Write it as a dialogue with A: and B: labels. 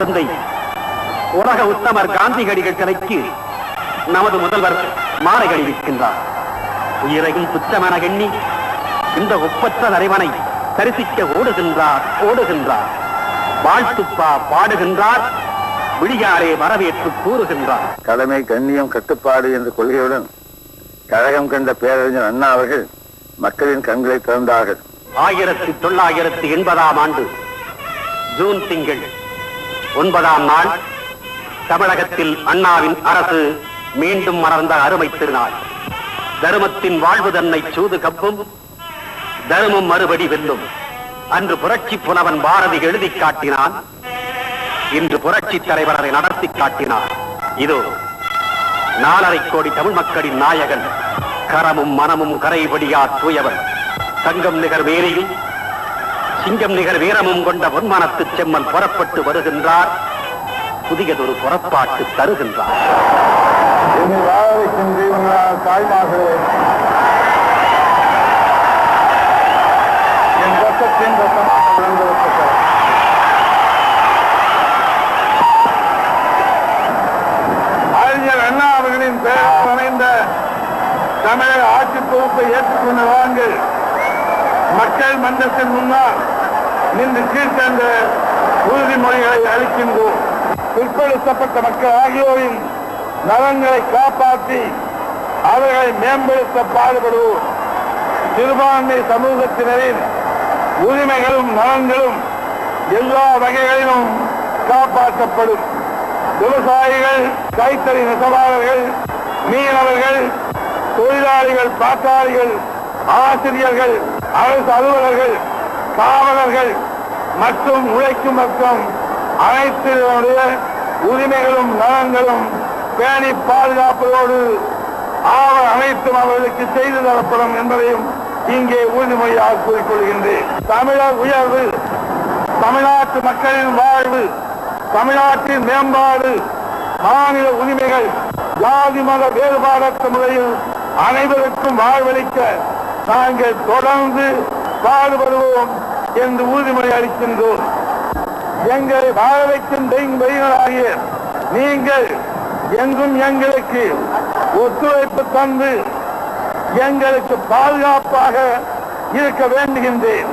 A: தந்தை உலக உத்தமர் காந்தியடிகள் சிலைக்கு நமது முதல்வர் மாலை அணிவிக்கின்றார். உயிரையும் துச்சமென எண்ணி இந்த ஒப்பற்ற தலைவனை தரிசிக்க ஓடுகின்றார். வாழ்த்துப்பா பாடுகின்றார். விழியாரே வரவேற்று கூறுகின்றார்.
B: கடமை, கண்ணியம், கட்டுப்பாடு என்ற கொள்கையுடன் கழகம் கண்ட பேரறிஞர் அண்ணா அவர்கள் மக்களின் கண்களை திறந்தார்கள்.
A: 1980ஆம் ஆண்டு ஜூன் திங்கள் 9ஆம் நாள் தமிழகத்தில் அண்ணாவின் அரசு மீண்டும் மலர்ந்த அருமை திருநாள். தருமத்தின் வாழ்வு தன்னை சூது கப்பும், தருமம் மறுபடி வெல்லும். அன்று புரட்சி புலவன் பாரதி எழுதி காட்டினான். இன்று புரட்சி தலைவர் அதை நடத்தி காட்டினார். இதோ 4.5 கோடி தமிழ் மக்களின் நாயகன், கரமும் மனமும் கரைபடியா தூயவன், தங்கம் நிகர் வேரியும் சிங்கம் நிகர் வீரமும் கொண்ட பொன்மனத்து செம்மல் புறப்பட்டு வருகின்றார். புதியதொரு புறப்பாட்டு தருகின்றார்.
B: தாய்மார்களே, என் ரத்தத்தின் அறிஞர் அண்ணா அவர்களின் பெயர் அமைந்த தமிழக ஆட்சி பொறுப்பை ஏற்றுக்கொண்ட வாங்கள் மக்கள் மன்றத்தின் முன்னால் நின்று கீழ்கண்ட உறுதிமொழிகளை அளிக்கின்றோம். பிற்படுத்தப்பட்ட மக்கள் ஆகியோரின் நலன்களை காப்பாற்றி அவர்களை மேம்படுத்த பாடுபடுவோம். சிறுபான்மை சமூகத்தினரின் உரிமைகளும் நலன்களும் எல்லா வகைகளிலும் காப்பாற்றப்படும். விவசாயிகள், கைத்தறி நெசவாளர்கள், மீனவர்கள், தொழிலாளிகள், பாட்டாளிகள், ஆசிரியர்கள், அரசு அலுவலர்கள், காவலர்கள் மற்றும் உழைக்கும் மக்கள் அனைத்தினுடைய உரிமைகளும் நலன்களும் பேணி பாதுகாப்பதோடு அனைத்தும் அவர்களுக்கு செய்து தரப்படும் என்பதையும் இங்கே உறுதிமொழியாக கூறிக்கொள்கின்றேன். தமிழர் உயர்வு, தமிழ்நாட்டு மக்களின் வாழ்வு, தமிழ்நாட்டின் மேம்பாடு, மாநில உரிமைகள், ஜாதி மத வேறுபாடற்ற முறையில் அனைவருக்கும் வாழ்வளிக்க நாங்கள் தொடர்ந்து பாடுபடுவோம் என்று உறுதிமொழி அளிக்கின்றோம். எங்களை வாழ வைக்கும் தெய்வங்களாகிய நீங்கள் எங்கும் எங்களுக்கு ஒத்துழைப்பு தந்து எங்களுக்கு பாதுகாப்பாக இருக்க வேண்டுகின்றேன்.